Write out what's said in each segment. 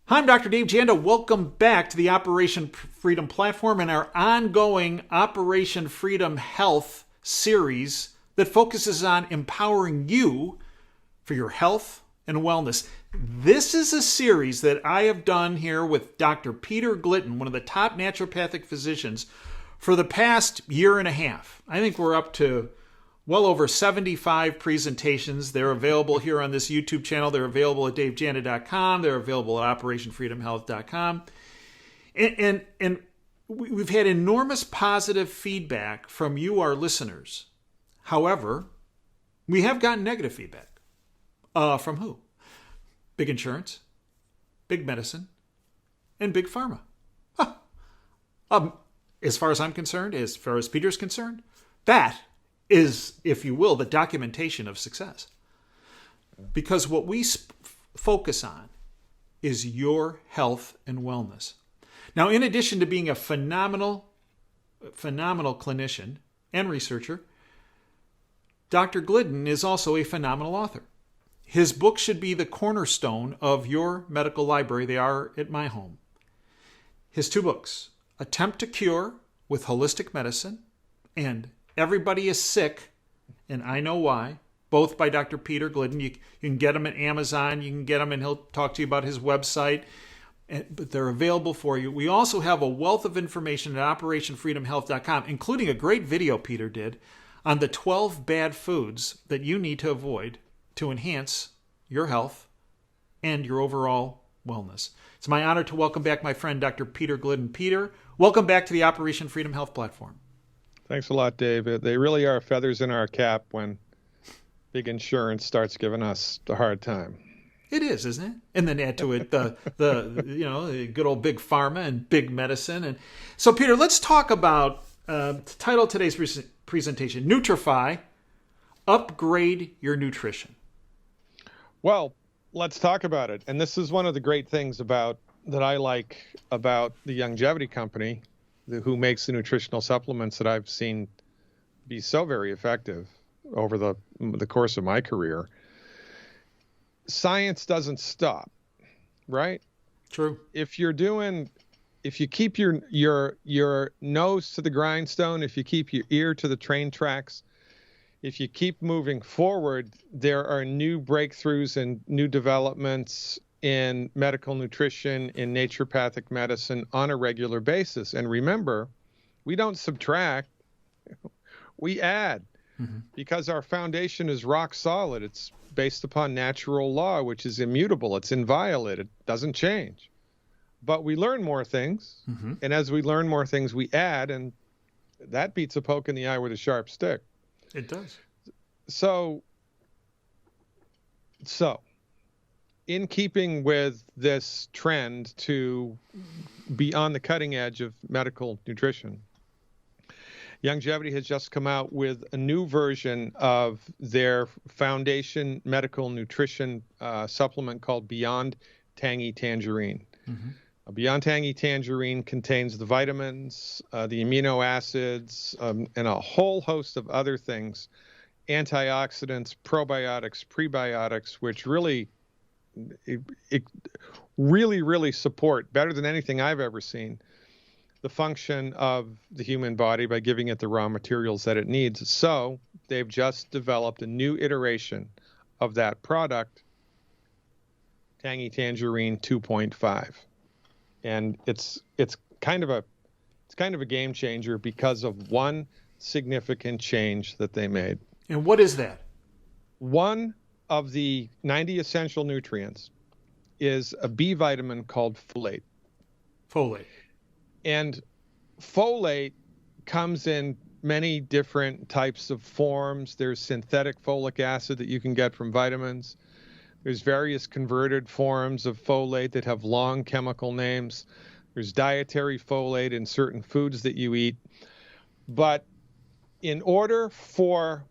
Hi, I'm Dr. Dave Janda. Welcome back to the Operation Freedom platform and our ongoing Operation Freedom Health series that focuses on empowering you for your health and wellness. This is a series that I have done here with Dr. Peter Glidden, one of the top naturopathic physicians, for the past year and a half. I think we're up to well over 75 presentations. They're available here on this YouTube channel. They're available at davejanda.com. They're available at operationfreedomhealth.com. And we've had enormous positive feedback from you, our listeners. However, we have gotten negative feedback. From who? Big insurance, big medicine, and big pharma. As far as I'm concerned, as far as Peter's concerned, that is, if you will, the documentation of success. Because what we focus on is your health and wellness. Now, in addition to being a phenomenal clinician and researcher, Dr. Glidden is also a phenomenal author. His books should be the cornerstone of your medical library. They are at my home. His two books, Attempt to Cure with Holistic Medicine and Everybody is Sick, and I Know Why, both by Dr. Peter Glidden. You can get them at Amazon. You can get them, and he'll talk to you about his website. But they're available for you. We also have a wealth of information at operationfreedomhealth.com, including a great video Peter did on the 12 bad foods that you need to avoid to enhance your health and your overall wellness. It's my honor to welcome back my friend, Dr. Peter Glidden. Peter, welcome back to the Operation Freedom Health platform. Thanks a lot, Dave. They really are feathers in our cap when big insurance starts giving us a hard time. It is, isn't it? And then add to it the good old big pharma and big medicine. And so, Peter, let's talk about the title of today's presentation: Nutrify, upgrade your nutrition. Well, let's talk about it. And this is one of the great things that I like about the Longevity Company, who makes the nutritional supplements that I've seen be so very effective over the course of my career. Science doesn't stop, right? True. If you keep your nose to the grindstone, if you keep your ear to the train tracks, if you keep moving forward, there are new breakthroughs and new developments in medical nutrition, in naturopathic medicine on a regular basis. And remember, we don't subtract, we add, because our foundation is rock solid. It's based upon natural law, which is immutable. It's inviolate. It doesn't change. But we learn more things, and as we learn more things, we add, and that beats a poke in the eye with a sharp stick. It does. So in keeping with this trend to be on the cutting edge of medical nutrition, Longevity has just come out with a new version of their foundation medical nutrition supplement called Beyond Tangy Tangerine. Beyond Tangy Tangerine contains the vitamins, the amino acids, and a whole host of other things, antioxidants, probiotics, prebiotics, which really support, better than anything I've ever seen, the function of the human body by giving it the raw materials that it needs. So they've just developed a new iteration of that product, Tangy Tangerine 2.5. And it's kind of a game changer because of one significant change that they made. And what is that? One of the 90 essential nutrients is a B vitamin called folate. Folate. And folate comes in many different types of forms. There's synthetic folic acid that you can get from vitamins. There's various converted forms of folate that have long chemical names. There's dietary folate in certain foods that you eat. But in order for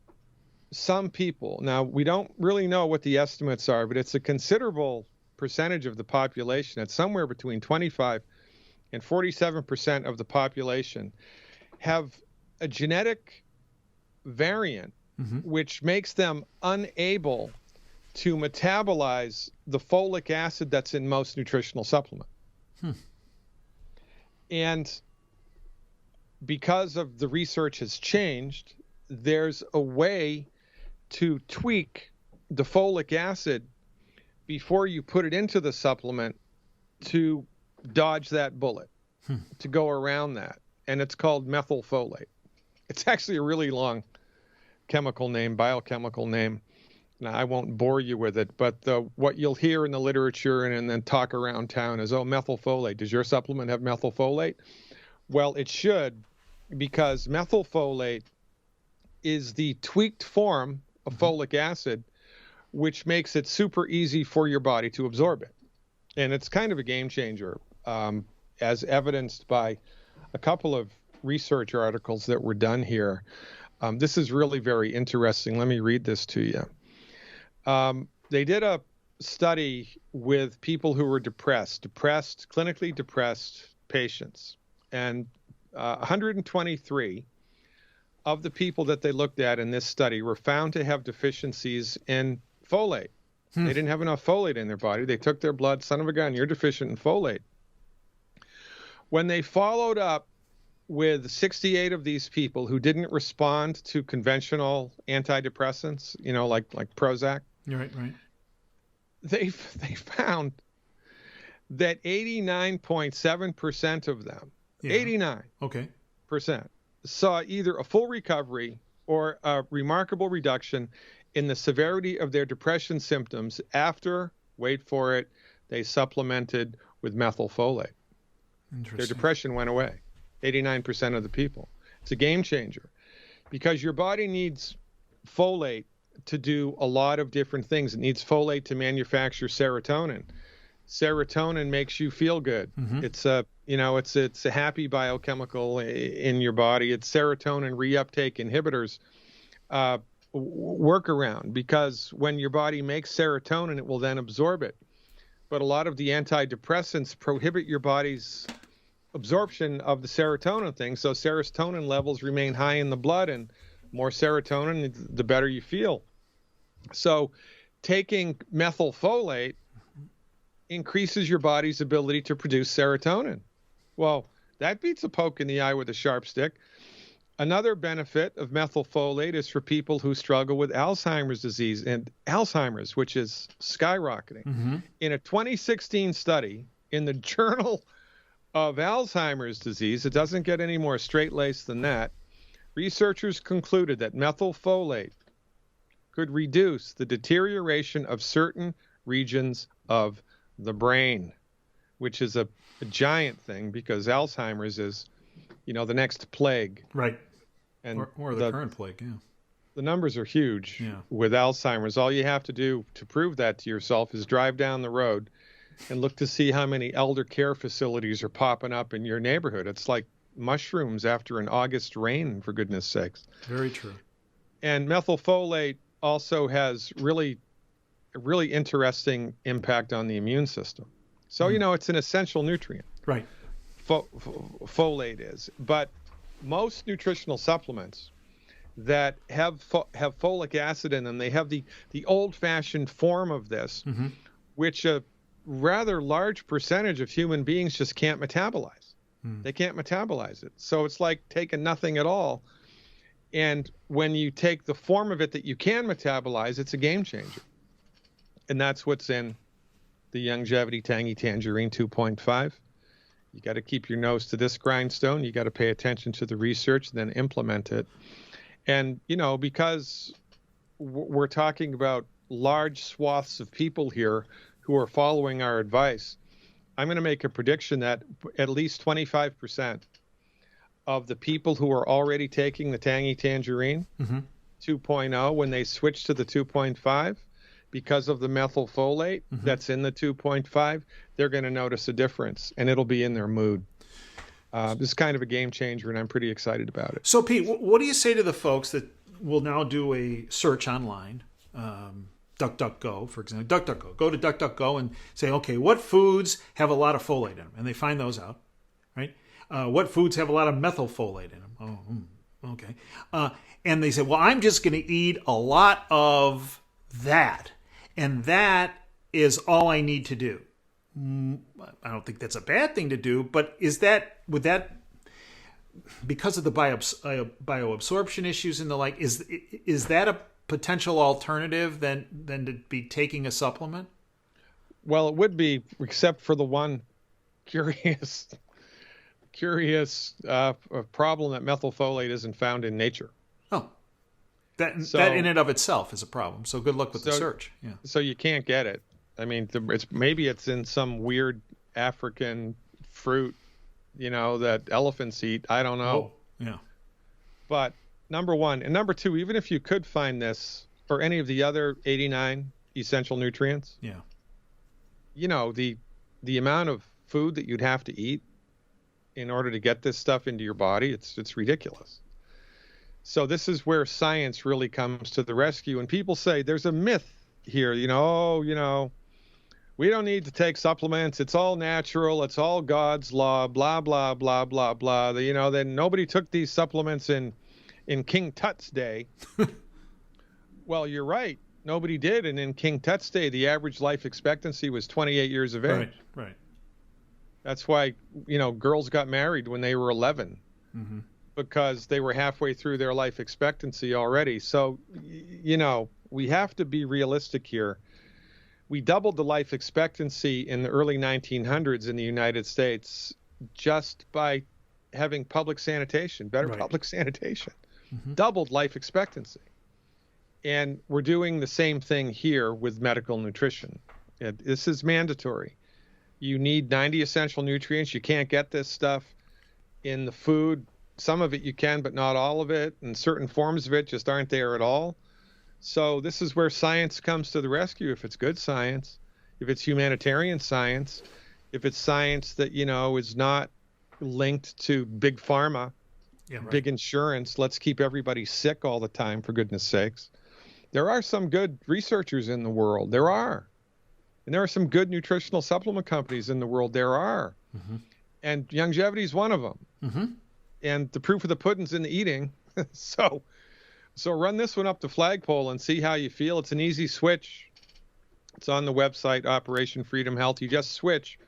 some people, now we don't really know what the estimates are, but it's a considerable percentage of the population. It's somewhere between 25 and 47% of the population have a genetic variant which makes them unable to metabolize the folic acid that's in most nutritional supplements. And because of the research has changed, there's a way to tweak the folic acid before you put it into the supplement to dodge that bullet, to go around that. And it's called methylfolate. It's actually a really long chemical name, biochemical name. Now, I won't bore you with it, but what you'll hear in the literature and then talk around town is, oh, methylfolate. Does your supplement have methylfolate? Well, it should, because methylfolate is the tweaked form of folic acid, which makes it super easy for your body to absorb it. And it's kind of a game changer, as evidenced by a couple of research articles that were done here. This is really very interesting. Let me read this to you. They did a study with people who were clinically depressed patients. And 123 of the people that they looked at in this study were found to have deficiencies in folate. They didn't have enough folate in their body. They took their blood. Son of a gun, you're deficient in folate. When they followed up with 68 of these people who didn't respond to conventional antidepressants, like Prozac. Right. They found that 89.7% of them, 89%, saw either a full recovery or a remarkable reduction in the severity of their depression symptoms after, wait for it, they supplemented with methylfolate. Their depression went away. 89% of the people. It's a game changer because your body needs folate to do a lot of different things. It needs folate to manufacture serotonin. Serotonin makes you feel good. It's a happy biochemical in your body. It's serotonin reuptake inhibitors work around, because when your body makes serotonin, it will then absorb it. But a lot of the antidepressants prohibit your body's absorption of the serotonin thing. So serotonin levels remain high in the blood, and more serotonin, the better you feel. So taking methylfolate increases your body's ability to produce serotonin. Well, that beats a poke in the eye with a sharp stick. Another benefit of methylfolate is for people who struggle with Alzheimer's disease, and Alzheimer's, which is skyrocketing. In a 2016 study in the Journal of Alzheimer's Disease, it doesn't get any more straight-laced than that, researchers concluded that methylfolate could reduce the deterioration of certain regions of the brain, which is a giant thing, because Alzheimer's is, the next plague. Right. And or the current plague, yeah. The numbers are huge with Alzheimer's. All you have to do to prove that to yourself is drive down the road and look to see how many elder care facilities are popping up in your neighborhood. It's like mushrooms after an August rain, for goodness sakes. Very true. And methylfolate also has a really interesting impact on the immune system. So, it's an essential nutrient. Right. Folate is. But most nutritional supplements that have folic acid in them, they have the old-fashioned form of this, which a rather large percentage of human beings just can't metabolize. They can't metabolize it. So it's like taking nothing at all. And when you take the form of it that you can metabolize, it's a game changer. And that's what's in the Longevity Tangy Tangerine 2.5. You got to keep your nose to this grindstone. You got to pay attention to the research, then implement it. And, because we're talking about large swaths of people here who are following our advice, I'm going to make a prediction that at least 25% of the people who are already taking the Tangy Tangerine 2.0, when they switch to the 2.5, because of the methylfolate that's in the 2.5, they're going to notice a difference, and it'll be in their mood. This is kind of a game changer, and I'm pretty excited about it. So, Pete, what do you say to the folks that will now do a search online, DuckDuckGo, for example? DuckDuckGo. Go to DuckDuckGo and say, okay, what foods have a lot of folate in them? And they find those out, right? What foods have a lot of methylfolate in them? Oh, okay. And they say, well, I'm just going to eat a lot of that. And that is all I need to do. I don't think that's a bad thing to do, but would that, because of the bioabsorption issues and the like, is that a potential alternative than to be taking a supplement? Well, it would be, except for the one curious problem that methylfolate isn't found in nature. Oh, that in and of itself is a problem. So good luck with the search. Yeah. So you can't get it. I mean, maybe it's in some weird African fruit, that elephants eat. I don't know. Oh, yeah. But number one, and number two, even if you could find this or any of the other 89 essential nutrients, yeah, the amount of food that you'd have to eat in order to get this stuff into your body, it's ridiculous. So this is where science really comes to the rescue. And people say there's a myth here, we don't need to take supplements. It's all natural. It's all God's law, blah, blah, blah, blah, blah. Then nobody took these supplements in King Tut's day. Well, you're right. Nobody did. And in King Tut's day, the average life expectancy was 28 years of age. Right. That's why, girls got married when they were 11, because they were halfway through their life expectancy already. So, we have to be realistic here. We doubled the life expectancy in the early 1900s in the United States just by having public sanitation, better public sanitation. Doubled life expectancy. And we're doing the same thing here with medical nutrition. This is mandatory. You need 90 essential nutrients. You can't get this stuff in the food. Some of it you can, but not all of it. And certain forms of it just aren't there at all. So this is where science comes to the rescue. If it's good science, if it's humanitarian science, if it's science that, is not linked to big pharma, big insurance, let's keep everybody sick all the time, for goodness sakes. There are some good researchers in the world. There are. And there are some good nutritional supplement companies in the world. There are. And longevity is one of them. And the proof of the pudding's in the eating. So run this one up the flagpole and see how you feel. It's an easy switch. It's on the website, Operation Freedom Health. You just switch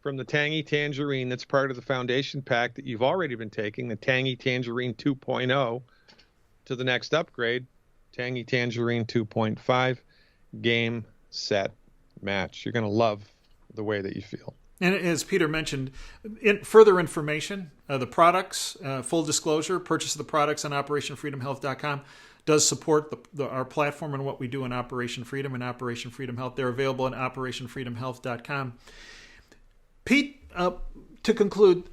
from the Tangy Tangerine that's part of the Foundation Pack that you've already been taking, the Tangy Tangerine 2.0, to the next upgrade, Tangy Tangerine 2.5, game, set, match. You're going to love the way that you feel. And as Peter mentioned, further information, the products, full disclosure, purchase of the products on OperationFreedomHealth.com does support our platform and what we do in Operation Freedom and Operation Freedom Health. They're available on OperationFreedomHealth.com. Pete, to conclude,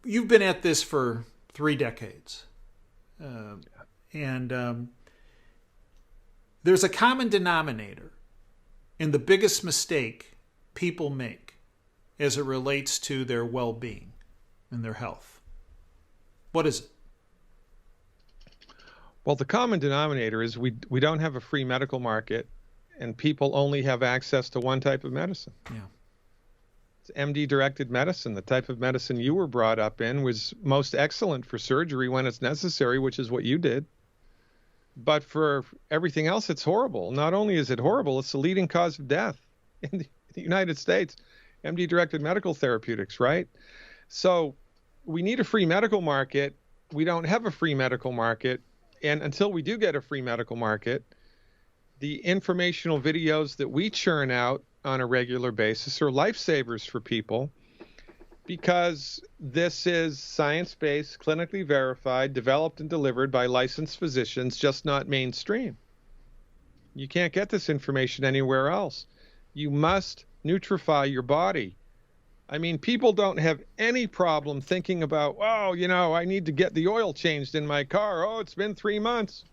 you've been at this for 3 decades. And there's a common denominator in the biggest mistake people make as it relates to their well-being and their health. What is it? Well, the common denominator is we don't have a free medical market, and people only have access to one type of medicine. Yeah. It's MD-directed medicine. The type of medicine you were brought up in was most excellent for surgery when it's necessary, which is what you did. But for everything else, it's horrible. Not only is it horrible, it's the leading cause of death in the United States. MD-directed medical therapeutics, right? So we need a free medical market. We don't have a free medical market. And until we do get a free medical market, the informational videos that we churn out on a regular basis are lifesavers for people, because this is science-based, clinically verified, developed and delivered by licensed physicians, just not mainstream. You can't get this information anywhere else. You must Nutrify your body. I mean, people don't have any problem thinking about, I need to get the oil changed in my car. Oh, it's been 3 months.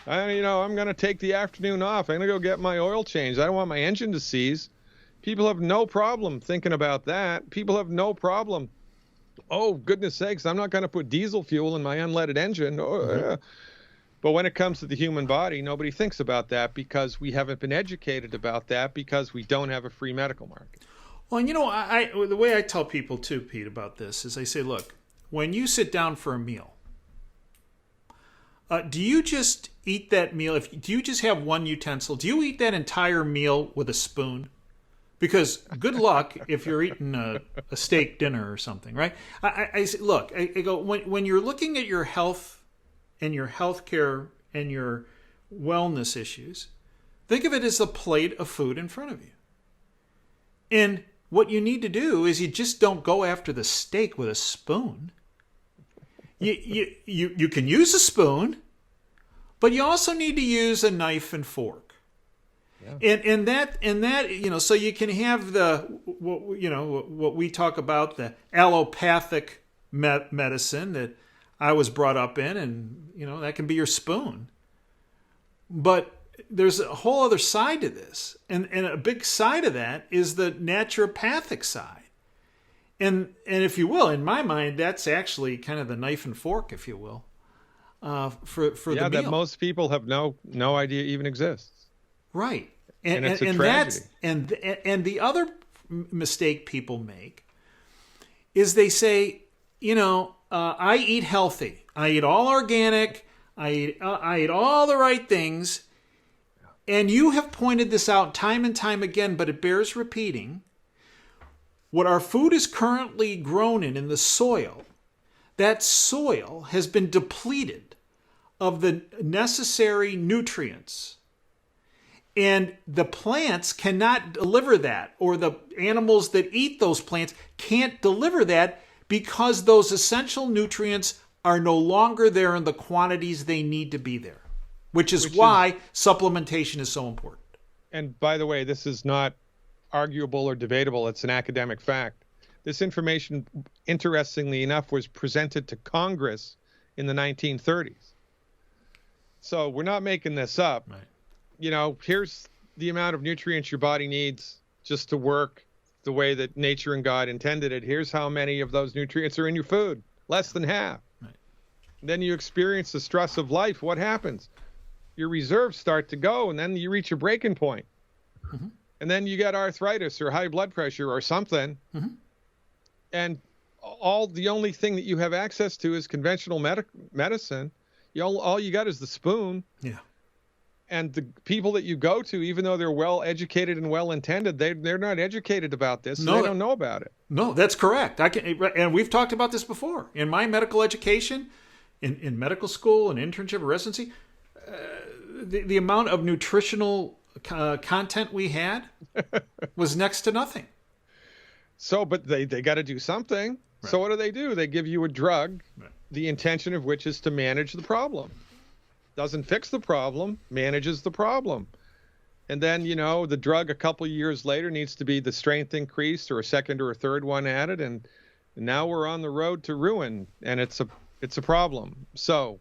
I'm going to take the afternoon off. I'm going to go get my oil changed. I don't want my engine to seize. People have no problem thinking about that. People have no problem. Oh, goodness sakes, I'm not going to put diesel fuel in my unleaded engine. But when it comes to the human body, nobody thinks about that, because we haven't been educated about that, because we don't have a free medical market. Well, the way I tell people too, Pete, about this is I say, look, when you sit down for a meal, do you just eat that meal? Do you just have one utensil? Do you eat that entire meal with a spoon? Because good luck if you're eating a steak dinner or something, right? I say, look, I go, when you're looking at your health and your health care and your wellness issues, think of it as a plate of food in front of you. And what you need to do is you just don't go after the steak with a spoon. You can use a spoon, but you also need to use a knife and fork. Yeah. And that so you can have what we talk about, the allopathic medicine that I was brought up in, and that can be your spoon. But there's a whole other side to this, and a big side of that is the naturopathic side. And if you will, in my mind, that's actually kind of the knife and fork, if you will, for the meal. That most people have no idea even exists. Right. And it's a tragedy. And the other mistake people make is they say, I eat healthy. I eat all organic. I eat all the right things. And you have pointed this out time and time again, but it bears repeating. What our food is currently grown in the soil, that soil has been depleted of the necessary nutrients. And the plants cannot deliver that, or the animals that eat those plants can't deliver that because those essential nutrients are no longer there in the quantities they need to be there, which is why supplementation is so important. And by the way, this is not arguable or debatable. It's an academic fact. This information, interestingly enough, was presented to Congress in the 1930s. So we're not making this up. Right. Here's the amount of nutrients your body needs just to work the way that nature and God intended it. Here's how many of those nutrients are in your food. Less than half. Right. Then you experience the stress of life. What happens? Your reserves start to go, and then you reach your breaking point. Mm-hmm. And then you get arthritis or high blood pressure or something. Mm-hmm. And the only thing that you have access to is conventional medicine. All you got is the spoon. Yeah. And the people that you go to, even though they're well-educated and well-intended, they're not educated about this, so they don't know about it. No, that's correct. And we've talked about this before. In my medical education, in medical school and internship or residency, the amount of nutritional content we had was next to nothing. So, but they got to do something. Right. So what do? They give you a drug, right, the intention of which is to manage the problem. Doesn't fix the problem, manages the problem. And then, the drug a couple of years later needs to be the strength increased or a second or a third one added. And now we're on the road to ruin, and it's a problem. So,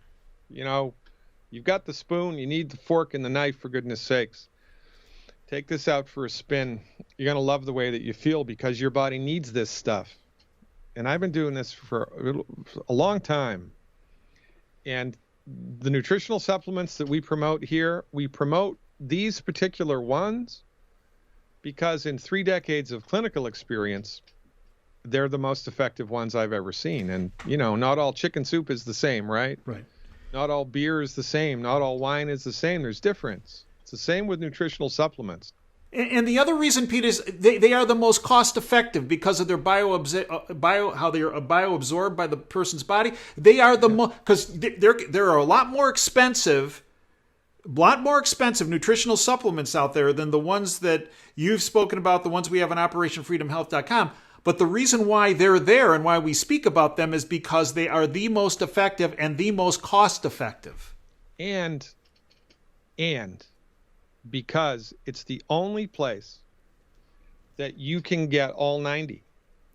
you've got the spoon, you need the fork and the knife, for goodness sakes. Take this out for a spin. You're going to love the way that you feel because your body needs this stuff. And I've been doing this for a long time. And the nutritional supplements that we promote here, we promote these particular ones because in 3 decades of clinical experience, they're the most effective ones I've ever seen. And, not all chicken soup is the same, right? Right. Not all beer is the same. Not all wine is the same. There's difference. It's the same with nutritional supplements. And the other reason, Pete, is they are the most cost-effective because of their how they are bioabsorbed by the person's body. They are the because there are a lot more expensive nutritional supplements out there than the ones that you've spoken about, the ones we have on OperationFreedomHealth.com. But the reason why they're there and why we speak about them is because they are the most effective and the most cost-effective. And because it's the only place that you can get all 90.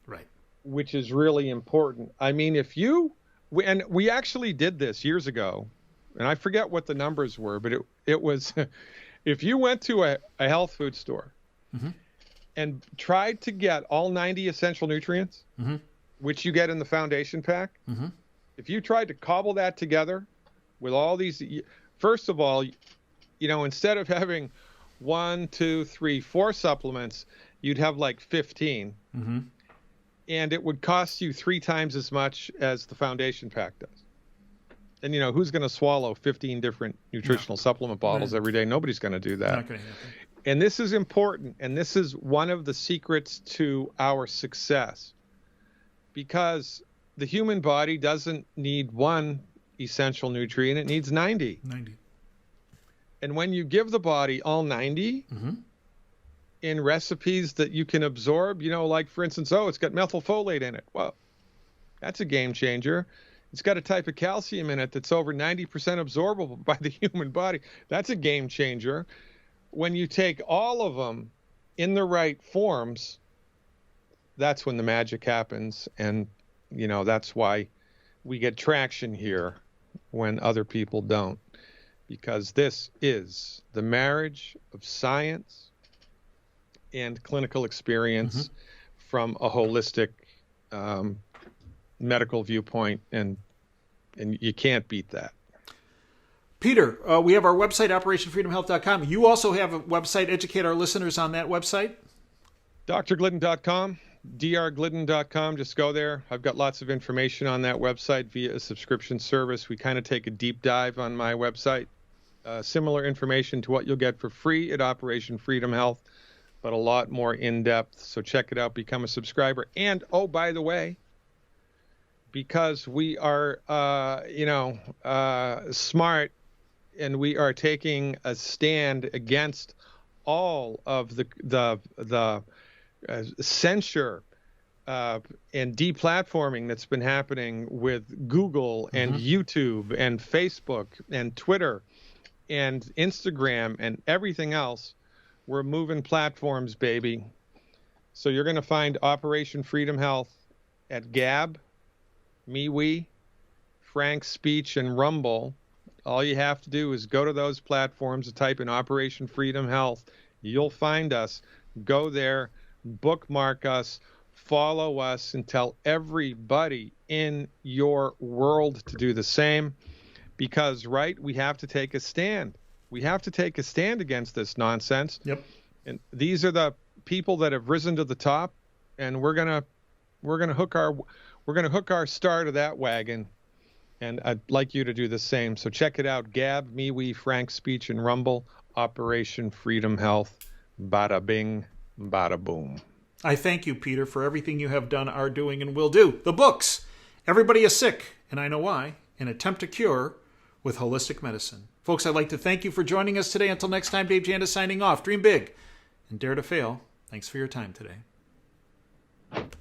Right. Which is really important. I mean, we actually did this years ago, and I forget what the numbers were, but it was, if you went to a health food store mm-hmm. and tried to get all 90 essential nutrients, mm-hmm. which you get in the foundation pack, mm-hmm. if you tried to cobble that together with all these, first of all, instead of having 1, 2, 3, 4 supplements, you'd have like 15. Mm-hmm. And it would cost you 3 times as much as the foundation pack does. And, who's going to swallow 15 different nutritional supplement bottles every day? Nobody's going to do that. Not going to happen. And this is important. And this is one of the secrets to our success. Because the human body doesn't need one essential nutrient. It needs 90. 90. And when you give the body all 90 in recipes that you can absorb, like, for instance, it's got methylfolate in it. Well, that's a game changer. It's got a type of calcium in it that's over 90% absorbable by the human body. That's a game changer. When you take all of them in the right forms, that's when the magic happens. And, that's why we get traction here when other people don't. Because this is the marriage of science and clinical experience from a holistic medical viewpoint, and you can't beat that. Peter, we have our website, operationfreedomhealth.com. You also have a website. Educate our listeners on that website. drglidden.com, drglidden.com. Just go there. I've got lots of information on that website via a subscription service. We kind of take a deep dive on my website. Similar information to what you'll get for free at Operation Freedom Health, but a lot more in-depth. So check it out. Become a subscriber. And, by the way, because we are, smart, and we are taking a stand against all of the censure and deplatforming that's been happening with Google and YouTube and Facebook and Twitter and Instagram and everything else. We're moving platforms, baby. So you're going to find Operation Freedom Health at Gab, MeWe, Frank's Speech, and Rumble. All you have to do is go to those platforms and type in Operation Freedom Health. You'll find us. Go there, bookmark us, follow us, and tell everybody in your world to do the same. Because, we have to take a stand. We have to take a stand against this nonsense. Yep. And these are the people that have risen to the top, and we're gonna hook our star to that wagon. And I'd like you to do the same. So check it out. Gab, MeWe, Frank's Speech, and Rumble. Operation Freedom Health. Bada bing, bada boom. I thank you, Peter, for everything you have done, are doing, and will do. The books. Everybody is sick, and I know why. An attempt to cure with holistic medicine. Folks, I'd like to thank you for joining us today. Until next time, Dave Janda signing off. Dream big and dare to fail. Thanks for your time today.